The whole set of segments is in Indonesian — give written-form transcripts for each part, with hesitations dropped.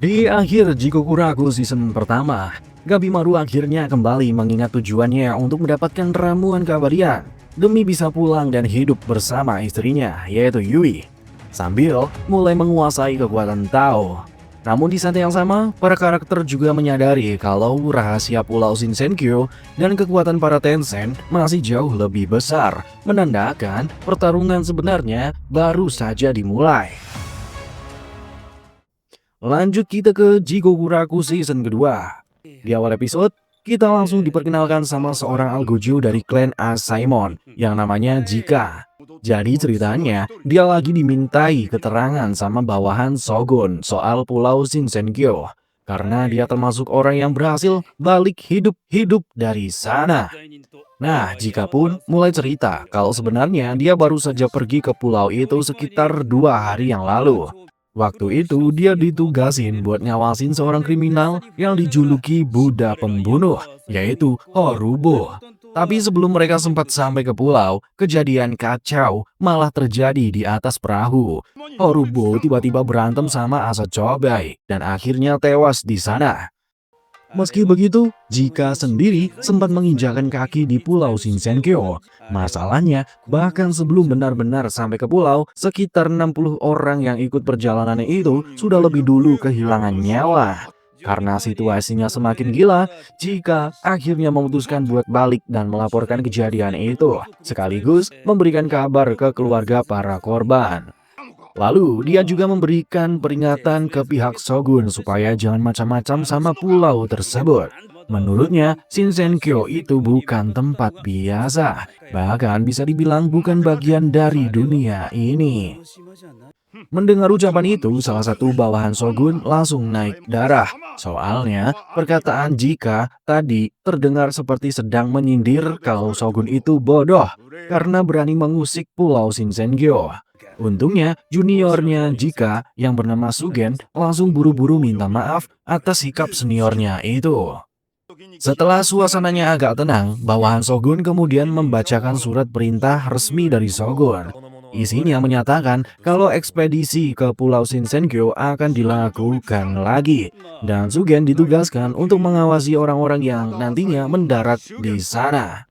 Di akhir Jigokuraku season pertama, Gabimaru akhirnya kembali mengingat tujuannya untuk mendapatkan ramuan keabadian demi bisa pulang dan hidup bersama istrinya, yaitu Yui, sambil mulai menguasai kekuatan Tao. Namun di saat yang sama, para karakter juga menyadari kalau rahasia Pulau Shinsenkyo dan kekuatan para Tencent masih jauh lebih besar, menandakan pertarungan sebenarnya baru saja dimulai. Lanjut kita ke Jigokuraku season kedua. Di awal episode, kita langsung diperkenalkan sama seorang Algojo dari klan Asaemon yang namanya Jika. Jadi ceritanya, dia lagi dimintai keterangan sama bawahan Shogun soal Pulau Shinsenkyo. Karena dia termasuk orang yang berhasil balik hidup-hidup dari sana. Nah, Jika pun mulai cerita kalau sebenarnya dia baru saja pergi ke pulau itu sekitar 2 hari yang lalu. Waktu itu dia ditugasin buat ngawasin seorang kriminal yang dijuluki Buddha pembunuh, yaitu Horubo. Tapi sebelum mereka sempat sampai ke pulau, kejadian kacau malah terjadi di atas perahu. Horubo tiba-tiba berantem sama Asachobai dan akhirnya tewas di sana. Meski begitu, Jika sendiri sempat menginjakan kaki di Pulau Shinsenkyo. Masalahnya, bahkan sebelum benar-benar sampai ke pulau, sekitar 60 orang yang ikut perjalanan itu sudah lebih dulu kehilangan nyawa. Karena situasinya semakin gila, Jika akhirnya memutuskan buat balik dan melaporkan kejadian itu, sekaligus memberikan kabar ke keluarga para korban. Lalu, dia juga memberikan peringatan ke pihak Shogun supaya jangan macam-macam sama pulau tersebut. Menurutnya, Shinsenkyo itu bukan tempat biasa, bahkan bisa dibilang bukan bagian dari dunia ini. Mendengar ucapan itu, salah satu bawahan Shogun langsung naik darah. Soalnya, perkataan Jika tadi terdengar seperti sedang menyindir kalau Shogun itu bodoh karena berani mengusik Pulau Shinsenkyo. Untungnya, juniornya Jika yang bernama Sugen langsung buru-buru minta maaf atas sikap seniornya itu. Setelah suasananya agak tenang, bawahan Shogun kemudian membacakan surat perintah resmi dari Shogun. Isinya menyatakan kalau ekspedisi ke Pulau Shinsenkyo akan dilakukan lagi, dan Sugen ditugaskan untuk mengawasi orang-orang yang nantinya mendarat di sana.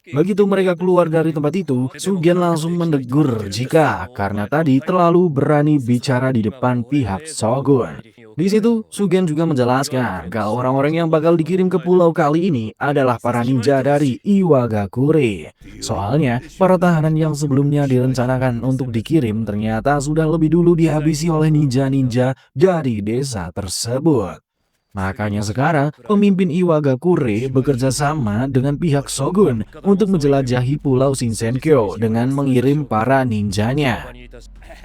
Begitu mereka keluar dari tempat itu, Sugen langsung menegur Jika karena tadi terlalu berani bicara di depan pihak Shogun. Di situ, Sugen juga menjelaskan kalau orang-orang yang bakal dikirim ke pulau kali ini adalah para ninja dari Iwagakure. Soalnya, para tahanan yang sebelumnya direncanakan untuk dikirim ternyata sudah lebih dulu dihabisi oleh ninja-ninja dari desa tersebut. Makanya sekarang, pemimpin Iwagakure bekerja sama dengan pihak Shogun untuk menjelajahi Pulau Shinsenkyo dengan mengirim para ninjanya.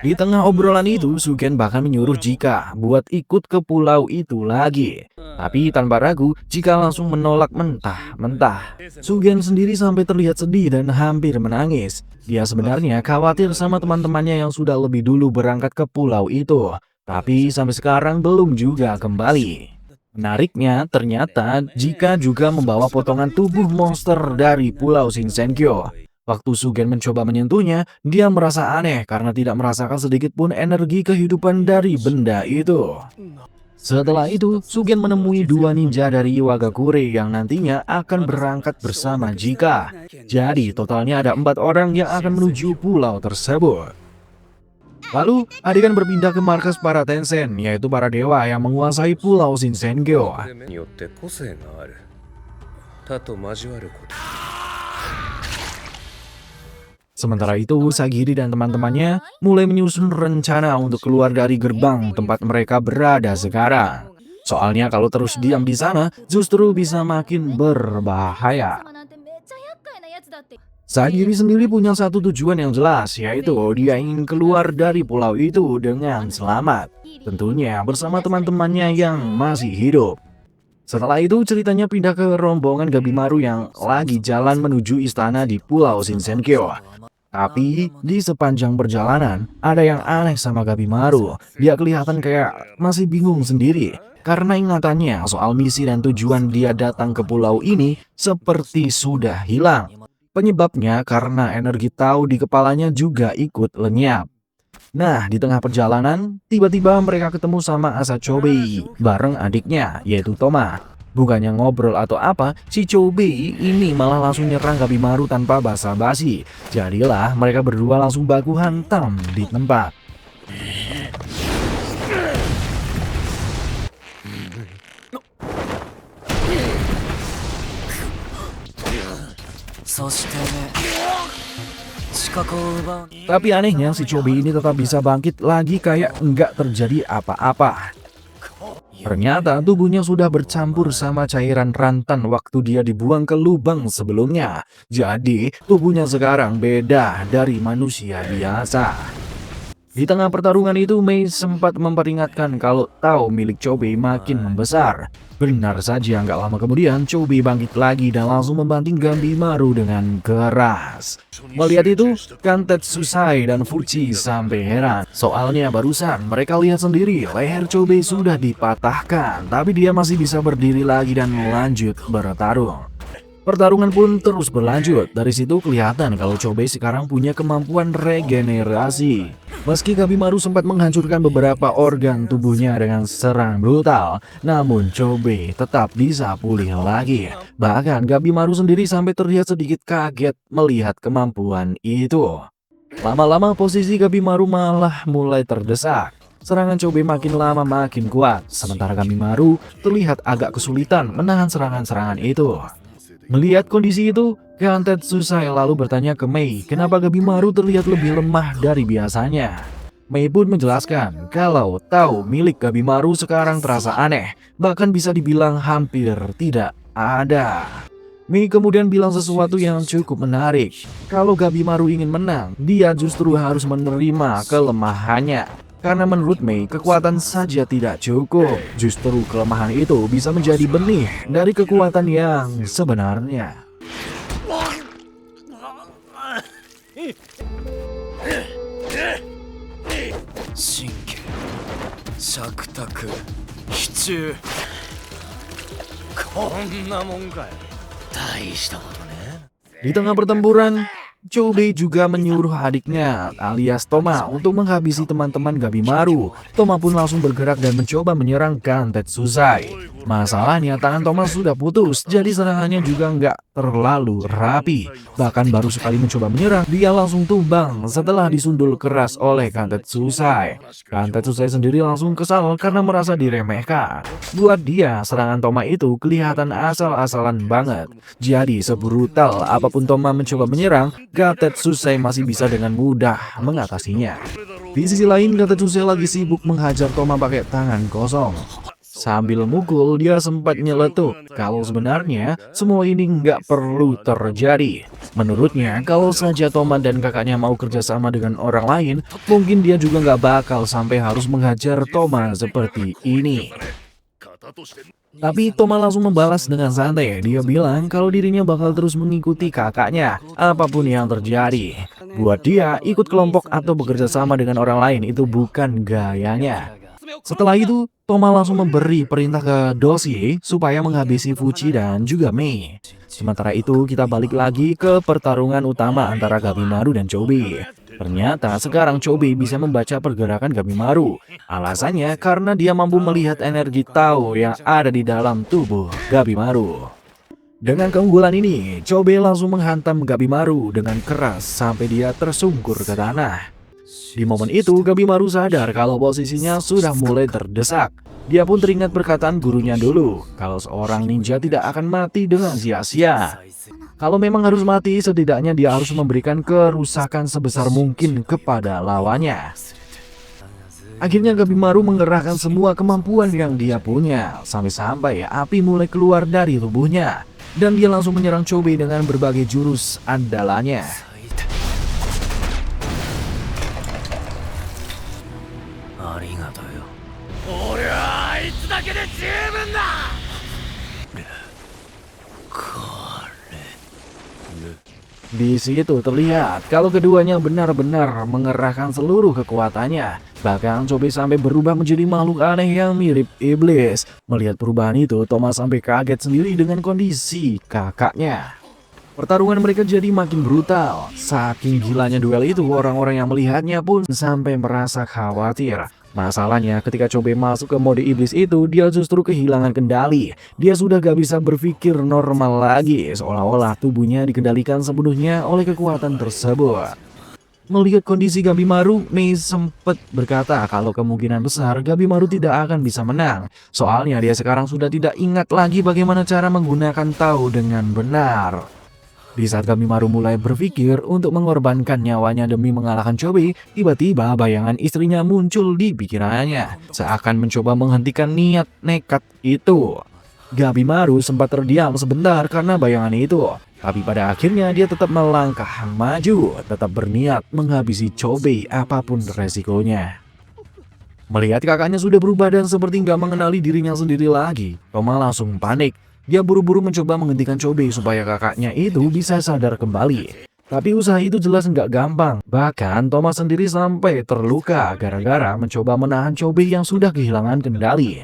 Di tengah obrolan itu, Sugen bahkan menyuruh Jika buat ikut ke pulau itu lagi. Tapi tanpa ragu, Jika langsung menolak mentah-mentah. Sugen sendiri sampai terlihat sedih dan hampir menangis. Dia sebenarnya khawatir sama teman-temannya yang sudah lebih dulu berangkat ke pulau itu. Tapi sampai sekarang belum juga kembali. Menariknya, ternyata Jika juga membawa potongan tubuh monster dari Pulau Shinsenkyo. Waktu Sugen mencoba menyentuhnya, dia merasa aneh karena tidak merasakan sedikit pun energi kehidupan dari benda itu. Setelah itu, Sugen menemui 2 ninja dari Iwagakure yang nantinya akan berangkat bersama Jika. Jadi, totalnya ada 4 orang yang akan menuju pulau tersebut. Lalu, adegan berpindah ke markas para Tencent, yaitu para dewa yang menguasai Pulau Shinsenkyo. Sementara itu, Sagiri dan teman-temannya mulai menyusun rencana untuk keluar dari gerbang tempat mereka berada sekarang. Soalnya kalau terus diam di sana, justru bisa makin berbahaya. Sagiri sendiri punya satu tujuan yang jelas, yaitu dia ingin keluar dari pulau itu dengan selamat. Tentunya bersama teman-temannya yang masih hidup. Setelah itu ceritanya pindah ke rombongan Gabimaru yang lagi jalan menuju istana di Pulau Shinsenkyo. Tapi di sepanjang perjalanan ada yang aneh sama Gabimaru. Dia kelihatan kayak masih bingung sendiri. Karena ingatannya soal misi dan tujuan dia datang ke pulau ini seperti sudah hilang. Penyebabnya karena energi Tao di kepalanya juga ikut lenyap. Nah, di tengah perjalanan, tiba-tiba mereka ketemu sama Asachobe bareng adiknya, yaitu Toma. Bukannya ngobrol atau apa, si Chobe ini malah langsung nyerang Gabimaru tanpa basa-basi. Jadilah mereka berdua langsung baku hantam di tempat. そして資格を奪う Tapi anehnya si Chobe ini tetap bisa bangkit lagi kayak enggak terjadi apa-apa. Ternyata tubuhnya sudah bercampur sama cairan rantan waktu dia dibuang ke lubang sebelumnya. Jadi tubuhnya sekarang beda dari manusia biasa. Di tengah pertarungan itu, Mei sempat memperingatkan kalau tahu milik Chobe makin membesar. Benar saja, nggak lama kemudian Chobe bangkit lagi dan langsung membanting Gabimaru dengan keras. Melihat itu, Kantetsusai dan Fuchi sampai heran. Soalnya barusan mereka lihat sendiri leher Chobe sudah dipatahkan, tapi dia masih bisa berdiri lagi dan lanjut bertarung. Pertarungan pun terus berlanjut. Dari situ kelihatan kalau Chobe sekarang punya kemampuan regenerasi. Meski Gabimaru sempat menghancurkan beberapa organ tubuhnya dengan serang brutal, namun Chobe tetap bisa pulih lagi. Bahkan Gabimaru sendiri sampai terlihat sedikit kaget melihat kemampuan itu. Lama-lama posisi Gabimaru malah mulai terdesak. Serangan Chobe makin lama makin kuat, sementara Gabimaru terlihat agak kesulitan menahan serangan-serangan itu. Melihat kondisi itu, Kantetsusai lalu bertanya ke Mei kenapa Gabimaru terlihat lebih lemah dari biasanya. Mei pun menjelaskan kalau tahu milik Gabimaru sekarang terasa aneh, bahkan bisa dibilang hampir tidak ada. Mei kemudian bilang sesuatu yang cukup menarik. Kalau Gabimaru ingin menang, dia justru harus menerima kelemahannya. Karena menurut Mei, kekuatan saja tidak cukup. Justru kelemahan itu bisa menjadi benih dari kekuatan yang sebenarnya. Shinken, Shakutak, Hichu. こんなもんかよ。大したことね。 Di tengah pertempuran, Chobe juga menyuruh adiknya alias Toma untuk menghabisi teman-teman Gabimaru. Toma pun langsung bergerak dan mencoba menyerang Kantetsusai. Masalahnya tangan Toma sudah putus, jadi serangannya juga nggak terlalu rapi. Bahkan baru sekali mencoba menyerang, dia langsung tumbang setelah disundul keras oleh Kantetsusai. Kantetsusai sendiri langsung kesal karena merasa diremehkan. Buat dia, serangan Toma itu kelihatan asal-asalan banget. Jadi sebrutal apapun Toma mencoba menyerang, Kantetsusai masih bisa dengan mudah mengatasinya. Di sisi lain, Kantetsusai lagi sibuk menghajar Toma pakai tangan kosong. Sambil mukul, dia sempat nyeletuk kalau sebenarnya semua ini nggak perlu terjadi. Menurutnya, kalau saja Toma dan kakaknya mau kerjasama dengan orang lain, mungkin dia juga nggak bakal sampai harus menghajar Toma seperti ini. Tapi Toma langsung membalas dengan santai. Dia bilang kalau dirinya bakal terus mengikuti kakaknya, apapun yang terjadi. Buat dia, ikut kelompok atau bekerja sama dengan orang lain itu bukan gayanya. Setelah itu, Toma langsung memberi perintah ke Dosie supaya menghabisi Fuchi dan juga Mei. Sementara itu, kita balik lagi ke pertarungan utama antara Gabimaru dan Chobe. Ternyata sekarang Chobe bisa membaca pergerakan Gabimaru. Alasannya karena dia mampu melihat energi Tao yang ada di dalam tubuh Gabimaru. Dengan keunggulan ini, Chobe langsung menghantam Gabimaru dengan keras sampai dia tersungkur ke tanah. Di momen itu, Gabimaru sadar kalau posisinya sudah mulai terdesak. Dia pun teringat perkataan gurunya dulu, kalau seorang ninja tidak akan mati dengan sia-sia. Kalau memang harus mati, setidaknya dia harus memberikan kerusakan sebesar mungkin kepada lawannya. Akhirnya Gabimaru mengerahkan semua kemampuan yang dia punya, sampai-sampai api mulai keluar dari tubuhnya. Dan dia langsung menyerang Chobe dengan berbagai jurus andalannya. Di situ terlihat kalau keduanya benar-benar mengerahkan seluruh kekuatannya. Bahkan Chobe sampai berubah menjadi makhluk aneh yang mirip iblis. Melihat perubahan itu, Toma sampai kaget sendiri dengan kondisi kakaknya. Pertarungan mereka jadi makin brutal. Saking gilanya duel itu, orang-orang yang melihatnya pun sampai merasa khawatir. Masalahnya ketika Chobe masuk ke mode iblis itu, dia justru kehilangan kendali. Dia sudah gak bisa berpikir normal lagi, seolah-olah tubuhnya dikendalikan sepenuhnya oleh kekuatan tersebut. Melihat kondisi Gabimaru, Mei sempat berkata kalau kemungkinan besar Gabimaru tidak akan bisa menang. Soalnya dia sekarang sudah tidak ingat lagi bagaimana cara menggunakan Tao dengan benar. Di saat Gabimaru mulai berpikir untuk mengorbankan nyawanya demi mengalahkan Chobe, tiba-tiba bayangan istrinya muncul di pikirannya, seakan mencoba menghentikan niat nekat itu. Gabimaru sempat terdiam sebentar karena bayangan itu, tapi pada akhirnya dia tetap melangkah maju, tetap berniat menghabisi Chobe apapun resikonya. Melihat kakaknya sudah berubah dan seperti nggak mengenali dirinya sendiri lagi, Toma langsung panik. Dia buru-buru mencoba menghentikan Chobe supaya kakaknya itu bisa sadar kembali. Tapi usaha itu jelas nggak gampang. Bahkan Thomas sendiri sampai terluka gara-gara mencoba menahan Chobe yang sudah kehilangan kendali.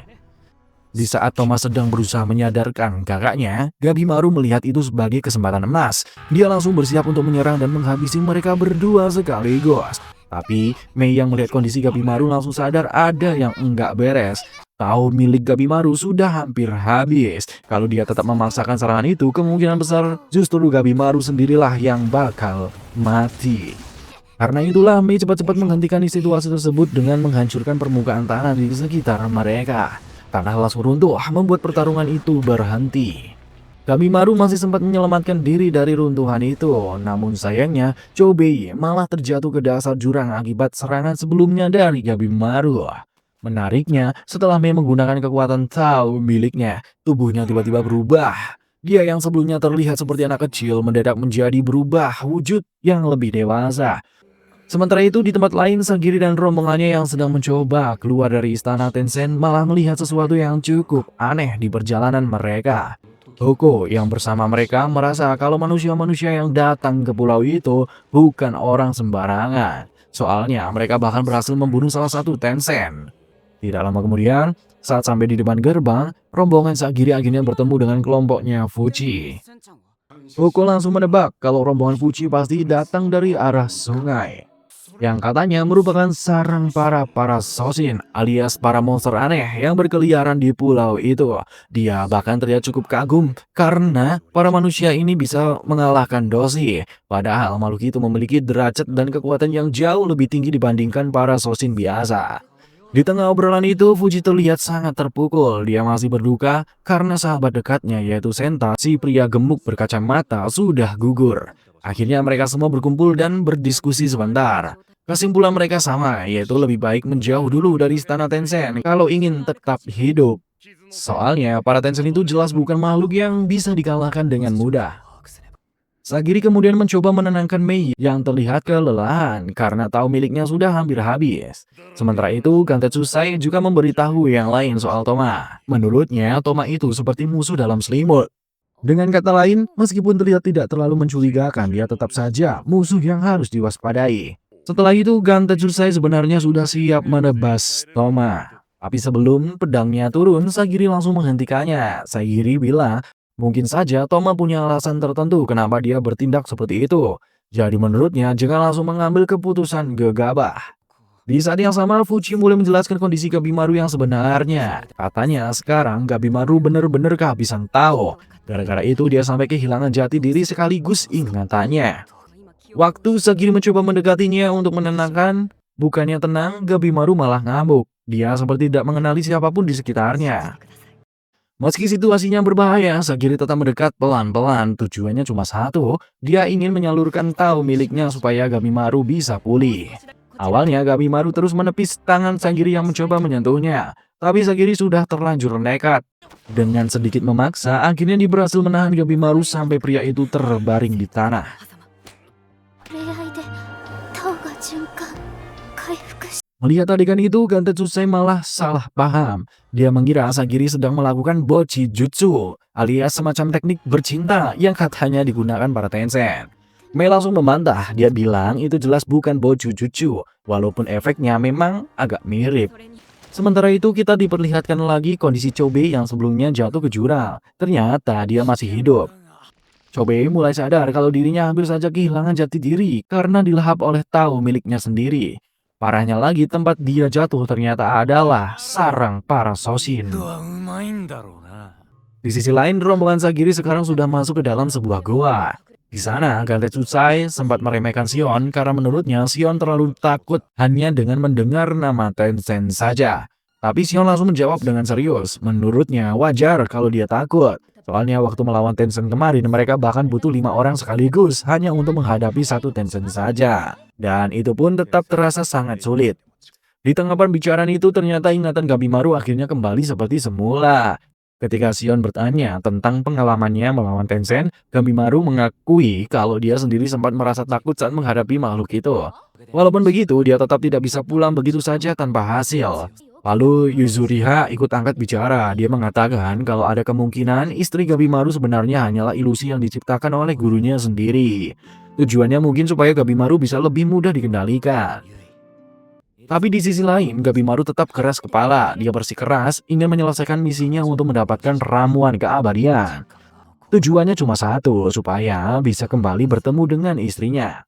Di saat Thomas sedang berusaha menyadarkan kakaknya, Gabimaru melihat itu sebagai kesempatan emas. Dia langsung bersiap untuk menyerang dan menghabisi mereka berdua sekaligus. Tapi Mei yang melihat kondisi Gabimaru langsung sadar ada yang enggak beres. Tao milik Gabimaru sudah hampir habis. Kalau dia tetap memaksakan serangan itu, kemungkinan besar justru Gabimaru sendirilah yang bakal mati. Karena itulah Mei cepat-cepat menghentikan situasi tersebut dengan menghancurkan permukaan tanah di sekitar mereka. Tanah langsung runtuh membuat pertarungan itu berhenti. Gabimaru masih sempat menyelamatkan diri dari runtuhan itu, namun sayangnya Chobe malah terjatuh ke dasar jurang akibat serangan sebelumnya dari Gabimaru. Menariknya, setelah Mei menggunakan kekuatan Tao miliknya, tubuhnya tiba-tiba berubah. Dia yang sebelumnya terlihat seperti anak kecil mendadak menjadi berubah wujud yang lebih dewasa. Sementara itu di tempat lain, Sagiri dan rombongannya yang sedang mencoba keluar dari istana Tensen malah melihat sesuatu yang cukup aneh di perjalanan mereka. Hoko yang bersama mereka merasa kalau manusia-manusia yang datang ke pulau itu bukan orang sembarangan. Soalnya mereka bahkan berhasil membunuh salah satu Tensen. Tidak lama kemudian, saat sampai di depan gerbang, rombongan Sagiri akhirnya bertemu dengan kelompoknya Fuji. Hoko langsung menebak kalau rombongan Fuji pasti datang dari arah sungai, yang katanya merupakan sarang para Soshin alias para monster aneh yang berkeliaran di pulau itu. Dia bahkan terlihat cukup kagum karena para manusia ini bisa mengalahkan Doshi. Padahal makhluk itu memiliki derajat dan kekuatan yang jauh lebih tinggi dibandingkan para Soshin biasa. Di tengah obrolan itu, Fuji terlihat sangat terpukul. Dia masih berduka karena sahabat dekatnya yaitu Senta, si pria gemuk berkacamata, sudah gugur. Akhirnya mereka semua berkumpul dan berdiskusi sebentar. Kesimpulan mereka sama, yaitu lebih baik menjauh dulu dari istana Tensen kalau ingin tetap hidup. Soalnya para Tensen itu jelas bukan makhluk yang bisa dikalahkan dengan mudah. Sagiri kemudian mencoba menenangkan Mei yang terlihat kelelahan karena Tao miliknya sudah hampir habis. Sementara itu, Gantetsusai juga memberitahu yang lain soal Toma. Menurutnya, Toma itu seperti musuh dalam selimut. Dengan kata lain, meskipun terlihat tidak terlalu mencurigakan, dia tetap saja musuh yang harus diwaspadai. Setelah itu, Gantetsusai sebenarnya sudah siap menebas Toma. Tapi sebelum pedangnya turun, Sagiri langsung menghentikannya. Sagiri bilang, mungkin saja Toma punya alasan tertentu kenapa dia bertindak seperti itu. Jadi menurutnya jangan langsung mengambil keputusan gegabah. Di saat yang sama, Fuji mulai menjelaskan kondisi Gabimaru yang sebenarnya. Katanya sekarang Gabimaru benar-benar kehabisan Tao. Gara-gara itu dia sampai kehilangan jati diri sekaligus ingatannya. Waktu Sagiri mencoba mendekatinya untuk menenangkan, bukannya tenang, Gabimaru malah ngamuk. Dia seperti tidak mengenali siapapun di sekitarnya. Meski situasinya berbahaya, Sagiri tetap mendekat pelan-pelan. Tujuannya cuma satu, dia ingin menyalurkan Tao miliknya supaya Gabimaru bisa pulih. Awalnya Gabimaru terus menepis tangan Sagiri yang mencoba menyentuhnya, tapi Sagiri sudah terlanjur nekat. Dengan sedikit memaksa, akhirnya dia berhasil menahan Gabimaru sampai pria itu terbaring di tanah. Melihat adegan itu, Gantetsusai malah salah paham. Dia mengira Sagiri sedang melakukan Bochi Jutsu, alias semacam teknik bercinta yang katanya digunakan para Tensen. Mei langsung membantah, dia bilang itu jelas bukan Bochi Jutsu, walaupun efeknya memang agak mirip. Sementara itu kita diperlihatkan lagi kondisi Chobe yang sebelumnya jatuh ke jurang. Ternyata dia masih hidup. Chobe mulai sadar kalau dirinya hampir saja kehilangan jati diri karena dilahap oleh Tao miliknya sendiri. Parahnya lagi, tempat dia jatuh ternyata adalah sarang para Shoshin. はうまいんだろうな。 Di sisi lain, rombongan Sagiri sekarang sudah masuk ke dalam sebuah goa. Di sana, Gantetsusai sempat meremehkan Shion karena menurutnya Shion terlalu takut hanya dengan mendengar nama Tencent saja. Tapi Shion langsung menjawab dengan serius. Menurutnya wajar kalau dia takut. Soalnya waktu melawan Tencent kemarin, mereka bahkan butuh 5 orang sekaligus hanya untuk menghadapi satu Tencent saja. Dan itu pun tetap terasa sangat sulit. Di tengah pembicaraan itu ternyata ingatan Gabimaru akhirnya kembali seperti semula. Ketika Shion bertanya tentang pengalamannya melawan Tencent, Gabimaru mengakui kalau dia sendiri sempat merasa takut saat menghadapi makhluk itu. Walaupun begitu, dia tetap tidak bisa pulang begitu saja tanpa hasil. Lalu Yuzuriha ikut angkat bicara. Dia mengatakan kalau ada kemungkinan istri Gabimaru sebenarnya hanyalah ilusi yang diciptakan oleh gurunya sendiri. Tujuannya mungkin supaya Gabimaru bisa lebih mudah dikendalikan. Tapi di sisi lain, Gabimaru tetap keras kepala. Dia bersikeras ingin menyelesaikan misinya untuk mendapatkan ramuan keabadian. Tujuannya cuma satu, supaya bisa kembali bertemu dengan istrinya.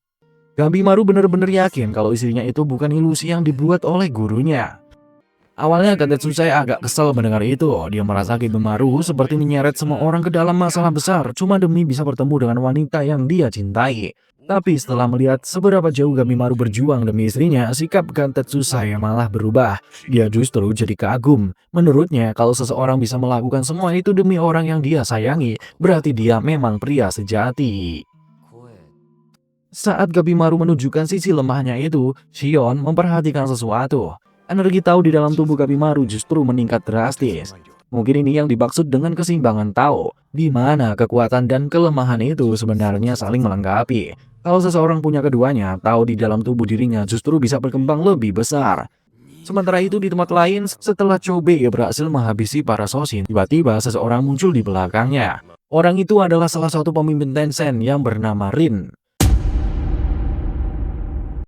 Gabimaru benar-benar yakin kalau istrinya itu bukan ilusi yang dibuat oleh gurunya. Awalnya Gantetsusai agak kesal mendengar itu. Dia merasa Gabimaru seperti menyeret semua orang ke dalam masalah besar cuma demi bisa bertemu dengan wanita yang dia cintai. Tapi setelah melihat seberapa jauh Gabimaru berjuang demi istrinya, sikap Gantetsusai malah berubah. Dia justru jadi kagum. Menurutnya, kalau seseorang bisa melakukan semua itu demi orang yang dia sayangi, berarti dia memang pria sejati. Saat Gabimaru menunjukkan sisi lemahnya itu, Shion memperhatikan sesuatu. Energi Tao di dalam tubuh Gabimaru justru meningkat drastis. Mungkin ini yang dimaksud dengan keseimbangan Tao, di mana kekuatan dan kelemahan itu sebenarnya saling melengkapi. Kalau seseorang punya keduanya, Tao di dalam tubuh dirinya justru bisa berkembang lebih besar. Sementara itu di tempat lain, setelah Chobe berhasil menghabisi para Shoshin, tiba-tiba seseorang muncul di belakangnya. Orang itu adalah salah satu pemimpin Tencent yang bernama Rin.